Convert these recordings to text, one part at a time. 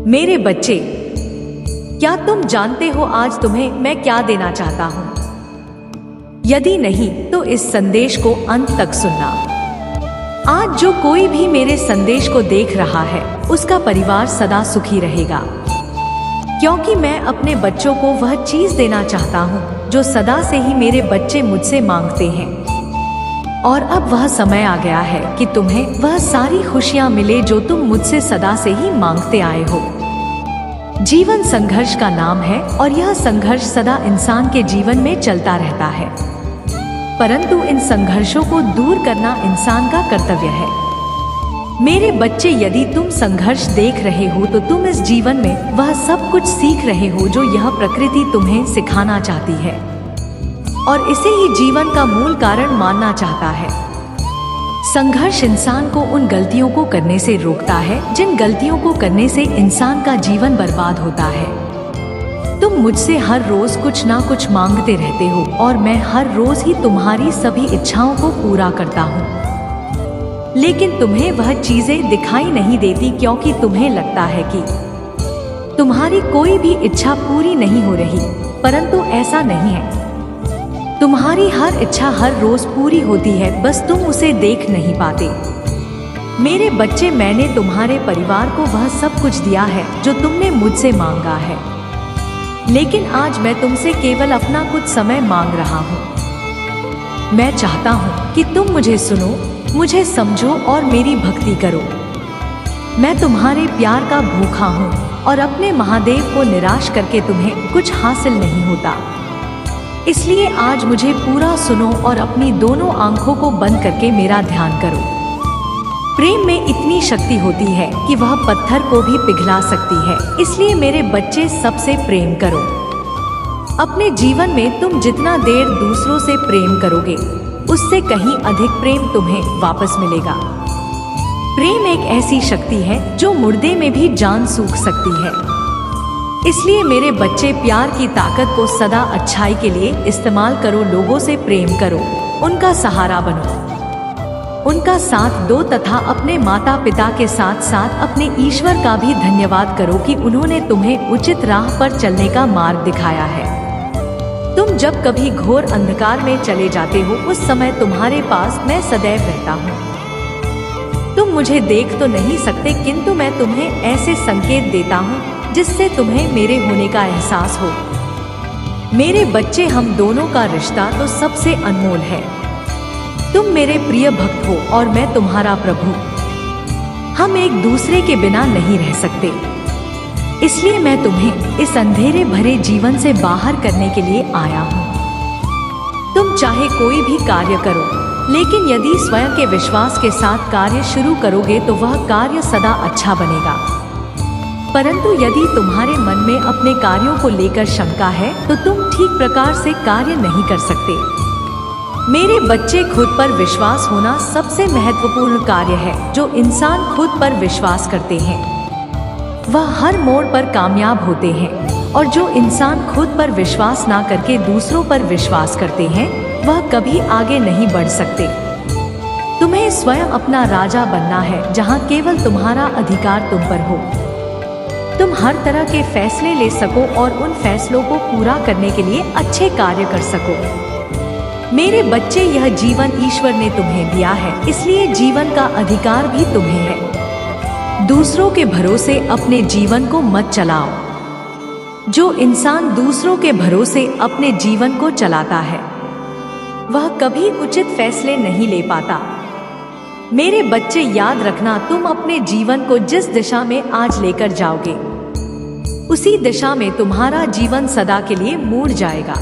मेरे बच्चे, क्या तुम जानते हो आज तुम्हें मैं क्या देना चाहता हूँ? यदि नहीं तो इस संदेश को अंत तक सुनना। आज जो कोई भी मेरे संदेश को देख रहा है उसका परिवार सदा सुखी रहेगा, क्योंकि मैं अपने बच्चों को वह चीज देना चाहता हूँ जो सदा से ही मेरे बच्चे मुझसे मांगते हैं। और अब वह समय आ गया है कि तुम्हें वह सारी खुशियाँ मिले जो तुम मुझसे सदा से ही मांगते आए हो। जीवन संघर्ष का नाम है और यह संघर्ष सदा इंसान के जीवन में चलता रहता है, परंतु इन संघर्षों को दूर करना इंसान का कर्तव्य है। मेरे बच्चे, यदि तुम संघर्ष देख रहे हो तो तुम इस जीवन में वह सब कुछ सीख रहे हो जो यह प्रकृति तुम्हें सिखाना चाहती है, और इसे ही जीवन का मूल कारण मानना चाहता है। संघर्ष इंसान को उन गलतियों को करने से रोकता है जिन गलतियों को करने से इंसान का जीवन बर्बाद होता है। तुम मुझसे हर रोज कुछ ना कुछ मांगते रहते हो और मैं हर रोज ही तुम्हारी सभी इच्छाओं को पूरा करता हूँ, लेकिन तुम्हें वह चीजें दिखाई नहीं देती क्योंकि तुम्हें लगता है कि तुम्हारी कोई भी इच्छा पूरी नहीं हो रही, परंतु ऐसा नहीं है। तुम्हारी हर इच्छा हर रोज पूरी होती है, बस तुम उसे देख नहीं पाते। मेरे बच्चे, मैंने तुम्हारे परिवार को वह सब कुछ दिया है जो तुमने मुझसे मांगा है, लेकिन आज मैं तुमसे केवल अपना कुछ समय मांग रहा हूँ। मैं चाहता हूँ कि तुम मुझे सुनो, मुझे समझो और मेरी भक्ति करो। मैं तुम्हारे प्यार का भूखा हूँ और अपने महादेव को निराश करके तुम्हें कुछ हासिल नहीं होता। इसलिए आज मुझे पूरा सुनो और अपनी दोनों आंखों को बंद करके मेरा ध्यान करो। प्रेम में इतनी शक्ति होती है कि वह पत्थर को भी पिघला सकती है, इसलिए मेरे बच्चे सबसे प्रेम करो। अपने जीवन में तुम जितना देर दूसरों से प्रेम करोगे उससे कहीं अधिक प्रेम तुम्हें वापस मिलेगा। प्रेम एक ऐसी शक्ति है जो मुर्दे में भी जान सूख सकती है। इसलिए मेरे बच्चे, प्यार की ताकत को सदा अच्छाई के लिए इस्तेमाल करो। लोगों से प्रेम करो, उनका सहारा बनो, उनका साथ दो तथा अपने माता पिता के साथ साथ अपने ईश्वर का भी धन्यवाद करो कि उन्होंने तुम्हें उचित राह पर चलने का मार्ग दिखाया है। तुम जब कभी घोर अंधकार में चले जाते हो उस समय तुम्हारे पास मैं सदैव रहता हूँ। तुम मुझे देख तो नहीं सकते, किंतु मैं तुम्हें ऐसे संकेत देता हूँ जिससे तुम्हें मेरे होने का एहसास हो। मेरे बच्चे, हम दोनों का रिश्ता तो सबसे अनमोल है। तुम मेरे प्रिय भक्त हो और मैं तुम्हारा प्रभु। हम एक दूसरे के बिना नहीं रह सकते, इसलिए मैं तुम्हें इस अंधेरे भरे जीवन से बाहर करने के लिए आया हूँ। तुम चाहे कोई भी कार्य करो, लेकिन यदि स्वयं के विश्वास के साथ कार्य शुरू करोगे तो वह कार्य सदा अच्छा बनेगा। परंतु यदि तुम्हारे मन में अपने कार्यों को लेकर शंका है तो तुम ठीक प्रकार से कार्य नहीं कर सकते। मेरे बच्चे, खुद पर विश्वास होना सबसे महत्वपूर्ण कार्य है। जो इंसान खुद पर विश्वास करते हैं वह हर मोड़ पर कामयाब होते हैं, और जो इंसान खुद पर विश्वास ना करके दूसरों पर विश्वास करते हैं वह कभी आगे नहीं बढ़ सकते। तुम्हें स्वयं अपना राजा बनना है, जहाँ केवल तुम्हारा अधिकार तुम पर हो। तुम हर तरह के फैसले ले सको और उन फैसलों को पूरा करने के लिए अच्छे कार्य कर सको। मेरे बच्चे, यह जीवन ईश्वर ने तुम्हें दिया है, इसलिए जीवन का अधिकार भी तुम्हें है। दूसरों के भरोसे अपने जीवन को मत चलाओ। जो इंसान दूसरों के भरोसे अपने जीवन को चलाता है वह कभी उचित फैसले नहीं ले पाता। मेरे बच्चे, याद रखना, तुम अपने जीवन को जिस दिशा में आज लेकर जाओगे उसी दिशा में तुम्हारा जीवन सदा के लिए मुड़ जाएगा।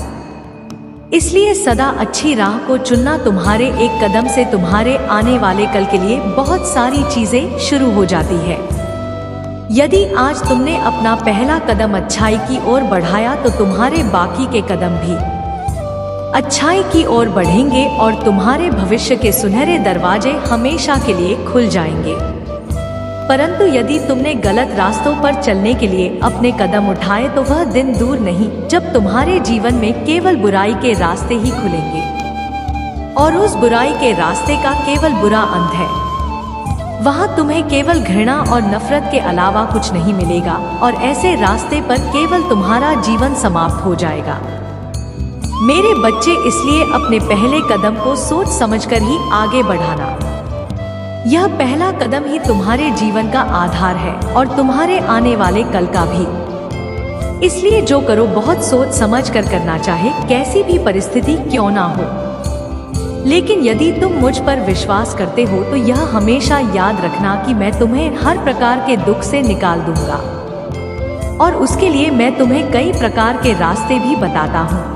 इसलिए सदा अच्छी राह को चुनना। तुम्हारे एक कदम से तुम्हारे आने वाले कल के लिए बहुत सारी चीजें शुरू हो जाती है। यदि आज तुमने अपना पहला कदम अच्छाई की ओर बढ़ाया तो तुम्हारे बाकी के कदम भी अच्छाई की ओर बढ़ेंगे और तुम्हारे भविष्य के सुनहरे दरवाजे हमेशा के लिए खुल जाएंगे। परंतु यदि तुमने गलत रास्तों पर चलने के लिए अपने कदम उठाए तो वह दिन दूर नहीं जब तुम्हारे जीवन में केवल बुराई के रास्ते ही खुलेंगे, और उस बुराई के रास्ते का केवल बुरा अंत है। वहाँ तुम्हें केवल घृणा और नफरत के अलावा कुछ नहीं मिलेगा और ऐसे रास्ते पर केवल तुम्हारा जीवन समाप्त हो जाएगा। मेरे बच्चे, इसलिए अपने पहले कदम को सोच समझकर ही आगे बढ़ाना। यह पहला कदम ही तुम्हारे जीवन का आधार है और तुम्हारे आने वाले कल का भी। इसलिए जो करो बहुत सोच समझ कर करना, चाहे कैसी भी परिस्थिति क्यों ना हो। लेकिन यदि तुम मुझ पर विश्वास करते हो तो यह हमेशा याद रखना कि मैं तुम्हें हर प्रकार के दुख से निकाल दूंगा और उसके लिए मैं तुम्हें कई प्रकार के रास्ते भी बताता हूँ।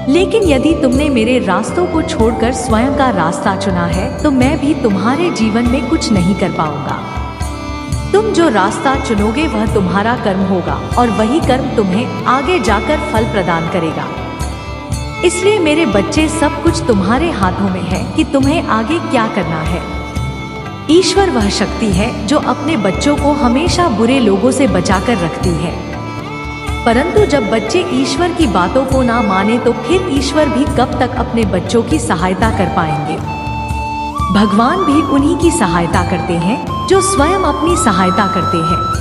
लेकिन यदि तुमने मेरे रास्तों को छोड़कर स्वयं का रास्ता चुना है तो मैं भी तुम्हारे जीवन में कुछ नहीं कर पाऊंगा। तुम जो रास्ता चुनोगे वह तुम्हारा कर्म होगा और वही कर्म तुम्हें आगे जाकर फल प्रदान करेगा। इसलिए मेरे बच्चे, सब कुछ तुम्हारे हाथों में है कि तुम्हें आगे क्या करना है। ईश्वर वह शक्ति है जो अपने बच्चों को हमेशा बुरे लोगों से बचाकर रखती है। परंतु जब बच्चे ईश्वर की बातों को ना माने तो फिर ईश्वर भी कब तक अपने बच्चों की सहायता कर पाएंगे। भगवान भी उन्हीं की सहायता करते हैं जो स्वयं अपनी सहायता करते हैं।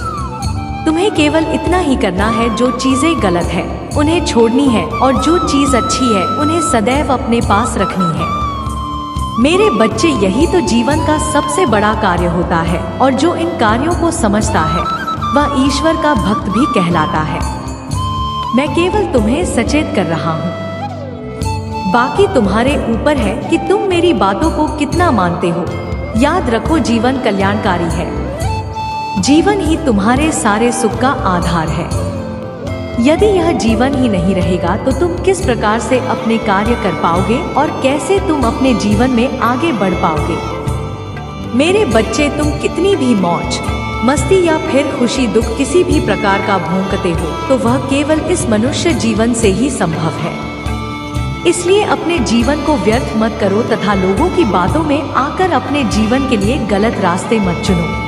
तुम्हें केवल इतना ही करना है, जो चीजें गलत है उन्हें छोड़नी है और जो चीज अच्छी है उन्हें सदैव अपने पास रखनी है। मेरे बच्चे, यही तो जीवन का सबसे बड़ा कार्य होता है और जो इन कार्यों को समझता है वह ईश्वर का भक्त भी कहलाता है। मैं केवल तुम्हें सचेत कर रहा हूँ, बाकी तुम्हारे ऊपर है कि तुम मेरी बातों को कितना मानते हो। याद रखो, जीवन कल्याणकारी है। जीवन ही तुम्हारे सारे सुख का आधार है। यदि यह जीवन ही नहीं रहेगा तो तुम किस प्रकार से अपने कार्य कर पाओगे और कैसे तुम अपने जीवन में आगे बढ़ पाओगे। मेरे बच्चे, तुम कितनी भी मौज मस्ती या फिर खुशी दुख किसी भी प्रकार का भोंकते हो तो वह केवल इस मनुष्य जीवन से ही संभव है। इसलिए अपने जीवन को व्यर्थ मत करो तथा लोगों की बातों में आकर अपने जीवन के लिए गलत रास्ते मत चुनो।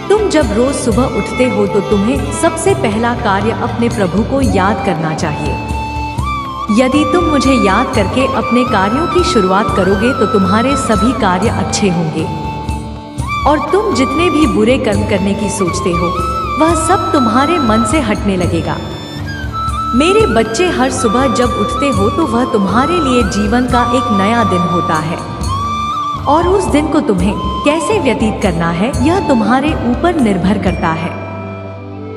तुम जब रोज सुबह उठते हो तो तुम्हें सबसे पहला कार्य अपने प्रभु को याद करना चाहिए। यदि तुम मुझे याद करके अपने कार्यों की शुरुआत करोगे तो तुम्हारे सभी कार्य अच्छे होंगे और तुम जितने भी बुरे कर्म करने की सोचते हो वह सब तुम्हारे मन से हटने लगेगा। मेरे बच्चे, हर सुबह जब उठते हो तो वह तुम्हारे लिए जीवन का एक नया दिन होता है और उस दिन को तुम्हें कैसे व्यतीत करना है यह तुम्हारे ऊपर निर्भर करता है।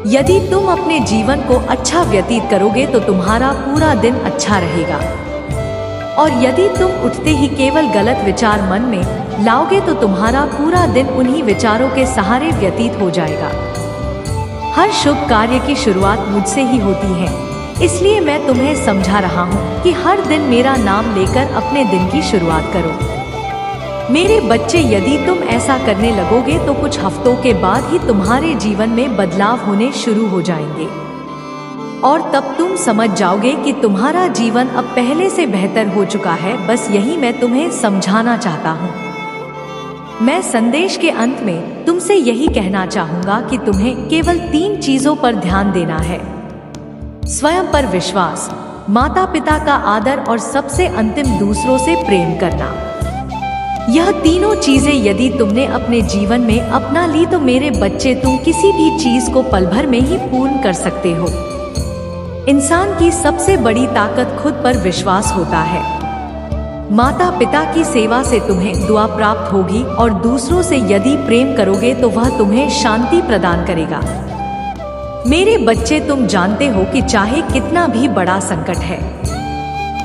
यदि तुम अपने जीवन को अच्छा व्यतीत करोगे तो तुम्हारा पूरा दिन अच्छा रहेगा और यदि तुम उठते ही केवल गलत विचार मन में लाओगे तो तुम्हारा पूरा दिन उन्हीं विचारों के सहारे व्यतीत हो जाएगा। हर शुभ कार्य की शुरुआत मुझसे ही होती है, इसलिए मैं तुम्हें समझा रहा हूँ कि हर दिन मेरा नाम लेकर अपने दिन की शुरुआत करो। मेरे बच्चे, यदि तुम ऐसा करने लगोगे तो कुछ हफ्तों के बाद ही तुम्हारे जीवन में बदलाव होने शुरू हो जाएंगे और तब तुम समझ जाओगे कि तुम्हारा जीवन अब पहले से बेहतर हो चुका है। बस यही मैं तुम्हें समझाना चाहता हूँ। मैं संदेश के अंत में तुमसे यही कहना चाहूँगा कि तुम्हें केवल 3 चीज़ों पर ध्यान देना है: स्वयं पर विश्वास, माता पिता का आदर और सबसे अंतिम दूसरों से प्रेम करना। यह तीनों चीजें यदि तुमने अपने जीवन में अपना ली तो मेरे बच्चे, तुम किसी भी चीज को पल भर में ही पूर्ण कर सकते हो। इंसान की सबसे बड़ी ताकत खुद पर विश्वास होता है। माता पिता की सेवा से तुम्हें दुआ प्राप्त होगी और दूसरों से यदि प्रेम करोगे तो वह तुम्हें शांति प्रदान करेगा। मेरे बच्चे, तुम जानते हो कि चाहे कितना भी बड़ा संकट है,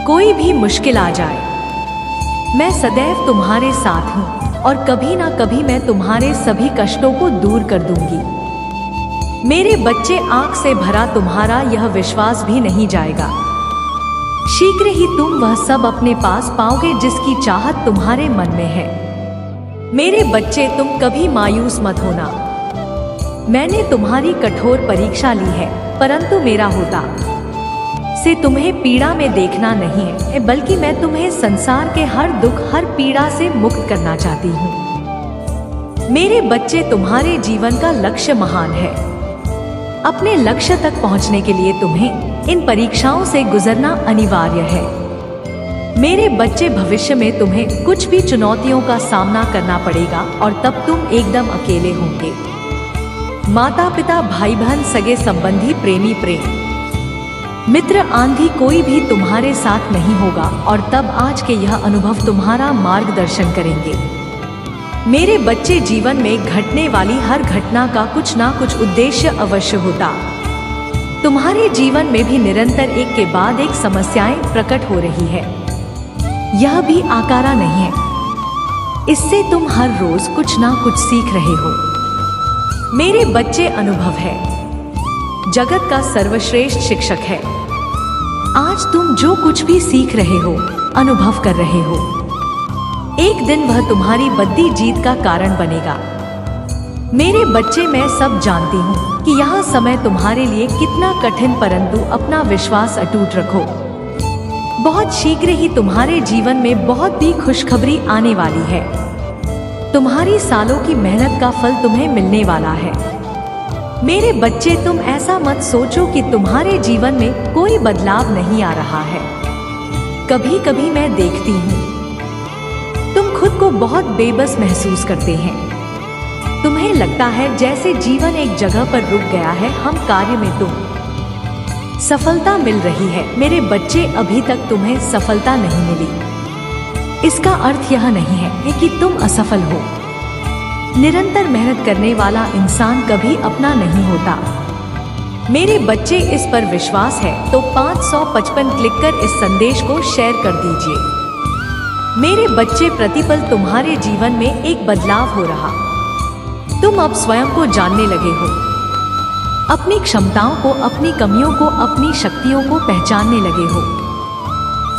कोई भी मुश्किल आ जाए, मैं सदैव तुम्हारे साथ हूँ और कभी ना कभी मैं तुम्हारे सभी कष्टों को दूर कर दूंगी। मेरे बच्चे, आंख से भरा तुम्हारा यह विश्वास भी नहीं जाएगा। शीघ्र ही तुम वह सब अपने पास पाओगे जिसकी चाहत तुम्हारे मन में है। मेरे बच्चे, तुम कभी मायूस मत होना। मैंने तुम्हारी कठोर परीक्षा ली है, परंतु मेरा होता से तुम्हें पीड़ा में देखना नहीं है, बल्कि मैं तुम्हें संसार के हर दुख हर पीड़ा से मुक्त करना चाहती हूँ। मेरे बच्चे, तुम्हारे जीवन का लक्ष्य महान है। अपने लक्ष्य तक पहुँचने के लिए तुम्हें इन परीक्षाओं से गुजरना अनिवार्य है। मेरे बच्चे, भविष्य में तुम्हें कुछ भी चुनौतियों का सामना करना पड़ेगा और तब तुम एकदम अकेले होंगे। माता पिता, भाई बहन, सगे संबंधी, प्रेमी, प्रेम मित्र, आंधी, कोई भी तुम्हारे साथ नहीं होगा और तब आज के यह अनुभव तुम्हारा मार्गदर्शन करेंगे। मेरे बच्चे, जीवन में घटने वाली हर घटना का कुछ ना कुछ उद्देश्य अवश्य होता। तुम्हारे जीवन में भी निरंतर एक के बाद एक समस्याएं प्रकट हो रही है। यह भी आकारा नहीं है, इससे तुम हर रोज कुछ ना कुछ सीख रहे हो। मेरे बच्चे, अनुभव है जगत का सर्वश्रेष्ठ शिक्षक है। आज तुम जो कुछ भी सीख रहे हो, अनुभव कर रहे हो, एक दिन वह तुम्हारी बद्दी जीत का कारण बनेगा। मेरे बच्चे, मैं सब जानती हूँ कि यह समय तुम्हारे लिए कितना कठिन, परंतु अपना विश्वास अटूट रखो। बहुत शीघ्र ही तुम्हारे जीवन में बहुत भी खुशखबरी आने वाली है। तुम्हारी सालों की मेहनत का फल तुम्हें मिलने वाला है। मेरे बच्चे, तुम ऐसा मत सोचो कि तुम्हारे जीवन में कोई बदलाव नहीं आ रहा है। कभी कभी मैं देखती हूँ तुम खुद को बहुत बेबस महसूस करते हैं। तुम्हें लगता है जैसे जीवन एक जगह पर रुक गया है। हम कार्य में तुम सफलता मिल रही है। मेरे बच्चे, अभी तक तुम्हें सफलता नहीं मिली। इसका अर्थ यह नहीं है कि तुम असफल हो। निरंतर मेहनत करने वाला इंसान कभी अपना नहीं होता। मेरे बच्चे, इस पर विश्वास है तो 555 क्लिक कर इस संदेश को शेयर कर दीजिए। मेरे बच्चे, प्रतिपल तुम्हारे जीवन में एक बदलाव हो रहा। तुम अब स्वयं को जानने लगे हो, अपनी क्षमताओं को, अपनी कमियों को, अपनी शक्तियों को पहचानने लगे हो।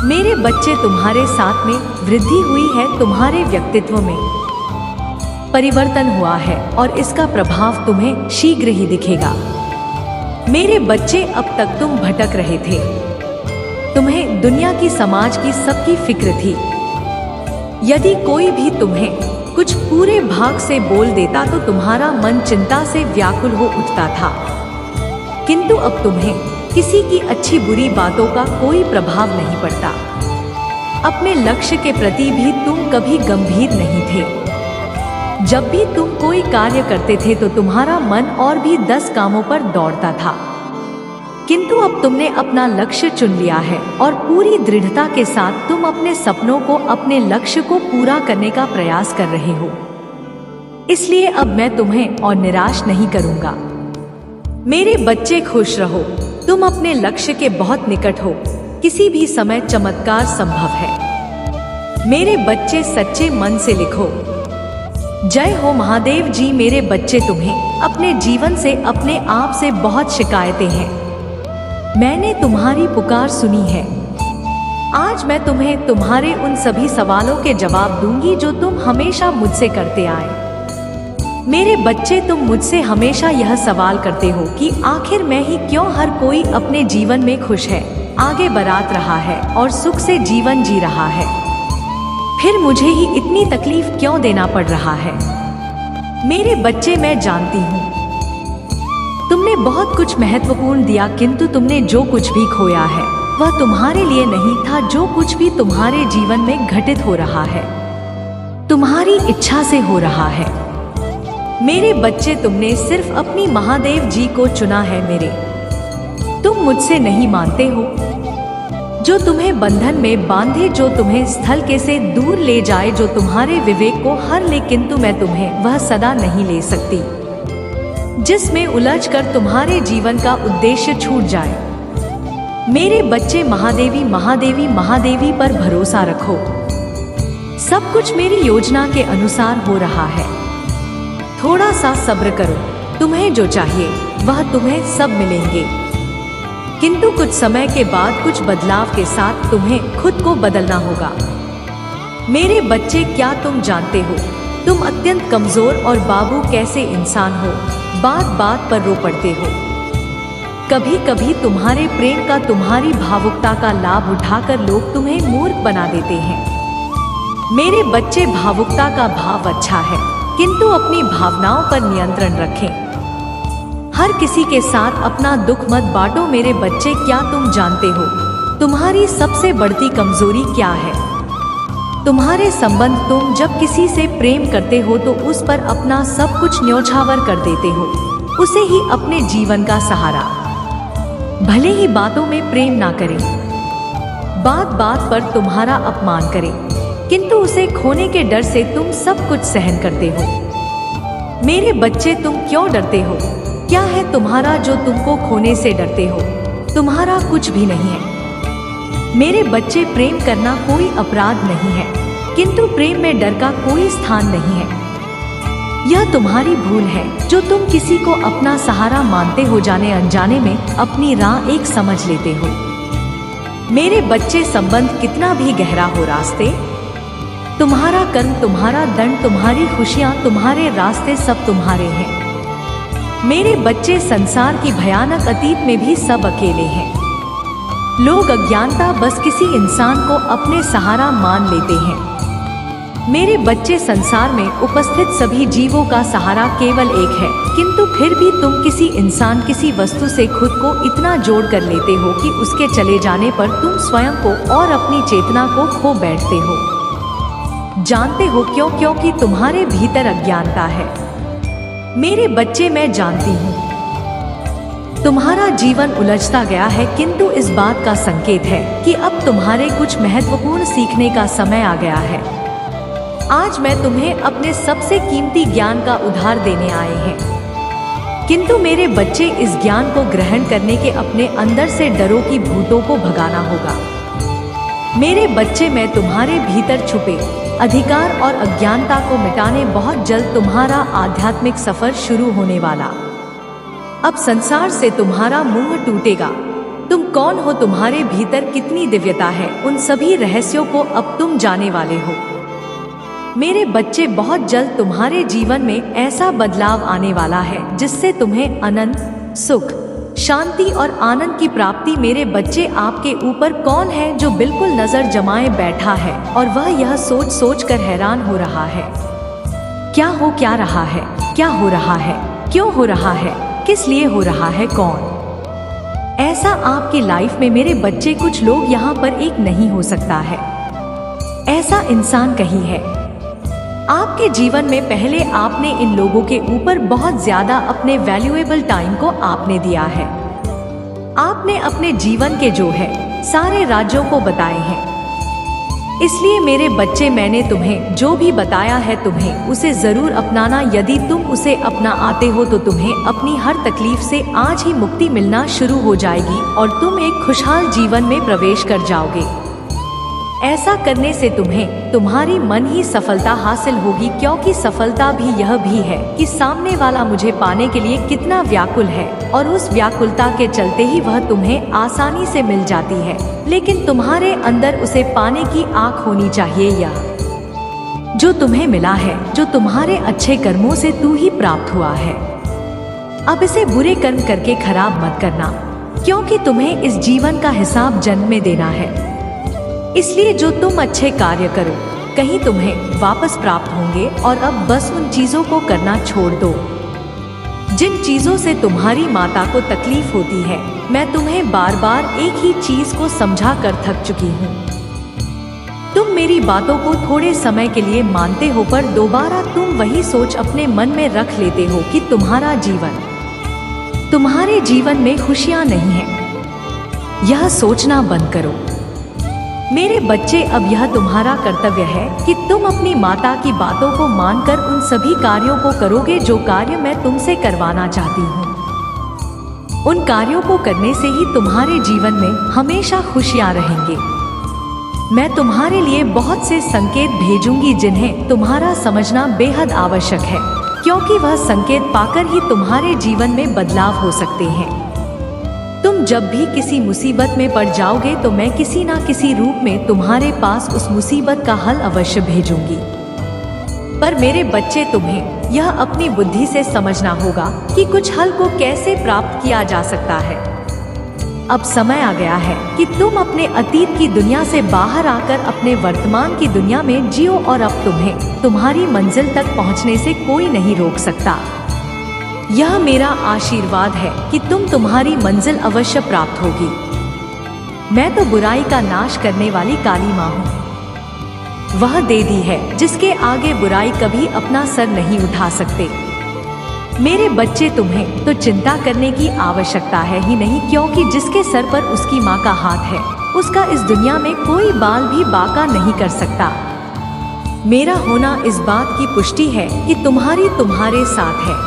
मेरे बच्चे, तुम्हारे साथ में वृद्धि हुई है, तुम्हारे व्यक्तित्व में परिवर्तन हुआ है और इसका प्रभाव तुम्हें शीघ्र ही दिखेगा। मेरे बच्चे, अब तक तुम भटक रहे थे। तुम्हें दुनिया की, समाज की, सबकी फिक्र थी। यदि कोई भी तुम्हें कुछ पूरे भाग से बोल देता तो तुम्हारा मन चिंता से व्याकुल हो उठता था, किंतु अब तुम्हें किसी की अच्छी बुरी बातों का कोई प्रभाव नहीं पड़ता। अपने लक्ष्य के प्रति भी तुम कभी गंभीर नहीं थे। जब भी तुम कोई कार्य करते थे तो तुम्हारा मन और भी 10 कामों पर दौड़ता था, किंतु अब तुमने अपना लक्ष्य चुन लिया है और पूरी दृढ़ता के साथ तुम अपने सपनों को, अपने लक्ष्य को पूरा करने का प्रयास कर रहे हो। इसलिए अब मैं तुम्हें और निराश नहीं करूंगा। मेरे बच्चे, खुश रहो। तुम अपने लक्ष्य के बहुत निकट हो। किसी भी समय चमत्कार संभव है। मेरे बच्चे, सच्चे मन से लिखो, जय हो महादेव जी। मेरे बच्चे, तुम्हें अपने जीवन से, अपने आप से बहुत शिकायतें हैं। मैंने तुम्हारी पुकार सुनी है। आज मैं तुम्हें तुम्हारे उन सभी सवालों के जवाब दूंगी जो तुम हमेशा मुझसे करते आए। मेरे बच्चे, तुम मुझसे हमेशा यह सवाल करते हो कि आखिर मैं ही क्यों, हर कोई अपने जीवन में खुश है, आगे बढ़ रहा है और सुख से जीवन जी रहा है, फिर मुझे ही इतनी तकलीफ क्यों देना पड़ रहा है। मेरे बच्चे, मैं जानती हूँ तुमने बहुत कुछ महत्वपूर्ण दिया, किंतु तुमने जो कुछ भी खोया है वह तुम्हारे लिए नहीं था। जो कुछ भी तुम्हारे जीवन में घटित हो रहा है तुम्हारी इच्छा से हो रहा है। मेरे बच्चे, तुमने सिर्फ अपनी महादेव जी को चुना है। मेरे, तुम मुझसे नहीं मानते हो। जो तुम्हें बंधन में बांधे, जो तुम्हें स्थल के से दूर ले जाए, जो तुम्हारे विवेक को हर ले, किंतु मैं तुम्हें वह सदा नहीं ले सकती जिसमें उलझकर तुम्हारे जीवन का उद्देश्य छूट जाए। मेरे बच्चे, महादेवी महादेवी महादेवी पर भरोसा रखो। सब कुछ मेरी योजना के अनुसार हो रहा है। थोड़ा सा सब्र करो, तुम्हें जो चाहिए वह तुम्हें सब मिलेंगे, किंतु कुछ समय के बाद कुछ बदलाव के साथ तुम्हें खुद को बदलना होगा। मेरे बच्चे, क्या तुम जानते हो तुम अत्यंत कमजोर और बाबू कैसे इंसान हो, बात बात पर रो पड़ते हो। कभी कभी तुम्हारे प्रेम का, तुम्हारी भावुकता का लाभ उठाकर लोग तुम्हें मूर्ख बना देते हैं। मेरे बच्चे, भावुकता का भाव अच्छा है, किंतु अपनी भावनाओं पर नियंत्रण रखें। हर किसी के साथ अपना दुख मत बांटो। मेरे बच्चे, क्या तुम जानते हो तुम्हारी सबसे बढ़ती कमजोरी क्या है? तुम्हारे संबंध। तुम जब किसी से प्रेम करते हो तो उस पर अपना सब कुछ न्यौछावर कर देते हो, उसे ही अपने जीवन का सहारा। भले ही बातों में प्रेम ना करें, बात बात पर तुम्हारा अपमान करें, किंतु उसे खोने के डर से तुम सब कुछ सहन करते हो। मेरे बच्चे, तुम क्यों डरते हो? क्या है तुम्हारा जो तुमको खोने से डरते हो? तुम्हारा कुछ भी नहीं है। मेरे बच्चे, प्रेम करना कोई अपराध नहीं है, किंतु प्रेम में डर का कोई स्थान नहीं है। यह तुम्हारी भूल है जो तुम किसी को अपना सहारा मानते हो, जाने अनजाने में अपनी राह एक समझ लेते हो। मेरे बच्चे, संबंध कितना भी गहरा हो, रास्ते तुम्हारा कर्म, तुम्हारा दंड, तुम्हारी खुशियां, तुम्हारे रास्ते सब तुम्हारे हैं। मेरे बच्चे, संसार की भयानक अतीत में भी सब अकेले हैं। लोग अज्ञानता बस किसी इंसान को अपने सहारा मान लेते हैं। मेरे बच्चे, संसार में उपस्थित सभी जीवों का सहारा केवल एक है, किंतु फिर भी तुम किसी इंसान, किसी वस्तु से खुद को इतना जोड़ कर लेते हो कि उसके चले जाने पर तुम स्वयं को और अपनी चेतना को खो बैठते हो। जानते हो क्यों? क्योंकि तुम्हारे भीतर अज्ञानता है। मेरे बच्चे, मैं जानती हूँ तुम्हारा जीवन उलझता गया है, किंतु इस बात का संकेत है कि अब तुम्हारे कुछ महत्वपूर्ण सीखने का समय आ गया है। आज मैं तुम्हें अपने सबसे कीमती ज्ञान का उधार देने आए हैं, किंतु मेरे बच्चे, इस ज्ञान को ग्रहण करने के अपने अंदर से डरों की भूतों को भगाना होगा। मेरे बच्चे, मैं तुम्हारे भीतर छुपे अधिकार और अज्ञानता को मिटाने बहुत जल्द तुम्हारा आध्यात्मिक सफर शुरू होने वाला। अब संसार से तुम्हारा मुंह टूटेगा। तुम कौन हो, तुम्हारे भीतर कितनी दिव्यता है, उन सभी रहस्यों को अब तुम जाने वाले हो। मेरे बच्चे, बहुत जल्द तुम्हारे जीवन में ऐसा बदलाव आने वाला है जिससे तुम्हें अनंत सुख, शांति और आनंद की प्राप्ति। मेरे बच्चे, आपके ऊपर कौन है जो बिल्कुल नजर जमाए बैठा है और वह यह सोच सोच कर हैरान हो रहा है, क्या हो क्या रहा है, क्या हो रहा है, क्यों हो रहा है, किस लिए हो रहा है, कौन? ऐसा आपकी लाइफ में मेरे बच्चे कुछ लोग यहाँ पर एक नहीं हो सकता है। ऐसा इंसान कहीं है आपके जीवन में। पहले आपने इन लोगों के ऊपर बहुत ज्यादा अपने वैल्यूएबल टाइम को आपने दिया है। आपने अपने जीवन के जो है सारे राज्यों को बताए हैं। इसलिए मेरे बच्चे, मैंने तुम्हें जो भी बताया है तुम्हें उसे जरूर अपनाना। यदि तुम उसे अपना आते हो तो तुम्हें अपनी हर तकलीफ से आज ही मुक्ति मिलना शुरू हो जाएगी और तुम एक खुशहाल जीवन में प्रवेश कर जाओगे। ऐसा करने से तुम्हें तुम्हारी मन ही सफलता हासिल होगी, क्योंकि सफलता भी यह भी है कि सामने वाला मुझे पाने के लिए कितना व्याकुल है और उस व्याकुलता के चलते ही वह तुम्हें आसानी से मिल जाती है। लेकिन तुम्हारे अंदर उसे पाने की आँख होनी चाहिए। यह जो तुम्हें मिला है, जो तुम्हारे अच्छे कर्मों से तू ही प्राप्त हुआ है, अब इसे बुरे कर्म करके खराब मत करना, क्योंकि तुम्हें इस जीवन का हिसाब जन्म में देना है। इसलिए जो तुम अच्छे कार्य करो कहीं तुम्हें वापस प्राप्त होंगे। और अब बस उन चीजों को करना छोड़ दो जिन चीजों से तुम्हारी माता को तकलीफ होती है। मैं तुम्हें बार बार एक ही चीज को समझा कर थक चुकी हूँ। तुम मेरी बातों को थोड़े समय के लिए मानते हो, पर दोबारा तुम वही सोच अपने मन में रख लेते हो कि तुम्हारे जीवन में खुशियाँ नहीं है। यह सोचना बंद करो मेरे बच्चे। अब यह तुम्हारा कर्तव्य है कि तुम अपनी माता की बातों को मानकर उन सभी कार्यों को करोगे जो कार्य मैं तुमसे करवाना चाहती हूँ। उन कार्यों को करने से ही तुम्हारे जीवन में हमेशा खुशियाँ रहेंगे। मैं तुम्हारे लिए बहुत से संकेत भेजूंगी जिन्हें तुम्हारा समझना बेहद आवश्यक है, क्योंकि वह संकेत पाकर ही तुम्हारे जीवन में बदलाव हो सकते हैं। तुम जब भी किसी मुसीबत में पड़ जाओगे तो मैं किसी ना किसी रूप में तुम्हारे पास उस मुसीबत का हल अवश्य भेजूंगी। पर मेरे बच्चे, तुम्हें यह अपनी बुद्धि से समझना होगा कि कुछ हल को कैसे प्राप्त किया जा सकता है। अब समय आ गया है कि तुम अपने अतीत की दुनिया से बाहर आकर अपने वर्तमान की दुनिया में जियो, और अब तुम्हें तुम्हारी मंजिल तक पहुंचने से कोई नहीं रोक सकता। यह मेरा आशीर्वाद है कि तुम्हारी मंजिल अवश्य प्राप्त होगी। मैं तो बुराई का नाश करने वाली काली माँ हूँ। वह देवी है जिसके आगे बुराई कभी अपना सर नहीं उठा सकते। मेरे बच्चे, तुम्हें तो चिंता करने की आवश्यकता है ही नहीं, क्योंकि जिसके सर पर उसकी माँ का हाथ है उसका इस दुनिया में कोई बाल भी बांका नहीं कर सकता। मेरा होना इस बात की पुष्टि है कि तुम्हारे साथ है।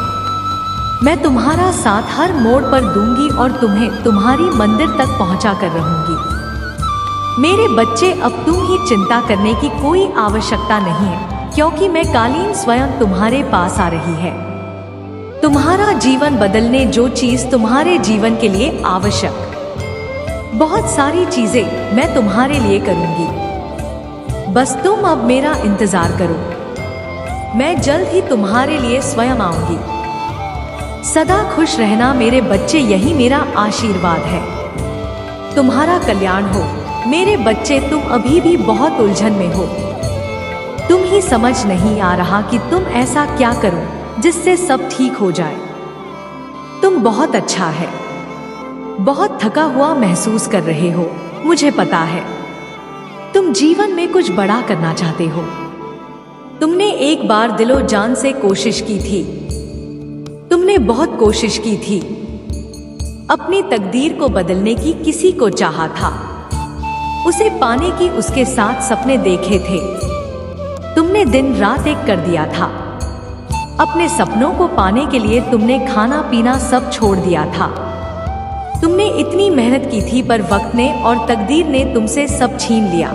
मैं तुम्हारा साथ हर मोड़ पर दूंगी और तुम्हें तुम्हारी मंदिर तक पहुंचा कर रहूंगी। मेरे बच्चे, अब तुम ही चिंता करने की कोई आवश्यकता नहीं है, क्योंकि मैं कालीन स्वयं तुम्हारे पास आ रही है। तुम्हारा जीवन बदलने जो चीज तुम्हारे जीवन के लिए आवश्यक, बहुत सारी चीजें मैं तुम्हारे लिए करूंगी। बस तुम अब मेरा इंतजार करो। मैं जल्द ही तुम्हारे लिए स्वयं आऊंगी। सदा खुश रहना मेरे बच्चे, यही मेरा आशीर्वाद है। तुम्हारा कल्याण हो मेरे बच्चे। तुम अभी भी बहुत उलझन में हो। तुम ही समझ नहीं आ रहा कि तुम ऐसा क्या करो जिससे सब ठीक हो जाए। तुम बहुत अच्छा है, बहुत थका हुआ महसूस कर रहे हो, मुझे पता है। तुम जीवन में कुछ बड़ा करना चाहते हो। तुमने एक बार दिलो जान से कोशिश की थी। तुमने बहुत कोशिश की थी। अपनी तकदीर को बदलने की किसी को चाहा था, उसे पाने की उसके साथ सपने देखे थे। तुमने दिन रात एक कर दिया था। अपने सपनों को पाने के लिए तुमने खाना पीना सब छोड़ दिया था। तुमने इतनी मेहनत की थी, पर वक्त ने और तकदीर ने तुमसे सब छीन लिया।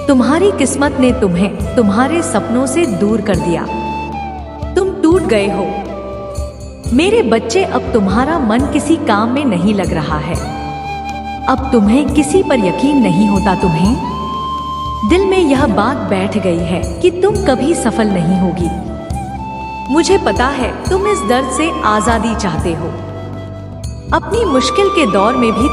तुम्हारी किस्मत ने तुम्हें तुम्हारे सपनों से दूर कर दिया। तुम टूट गए हो मेरे बच्चे। अब तुम्हारा मन किसी काम में नहीं लग रहा है। अब तुम्हें किसी पर यकीन नहीं होता। तुम्हें दिल में यह बात बैठ गई है कि तुम कभी सफल नहीं होगी। मुझे पता है तुम इस दर्द से आजादी चाहते हो। अपनी मुश्किल के दौर में भी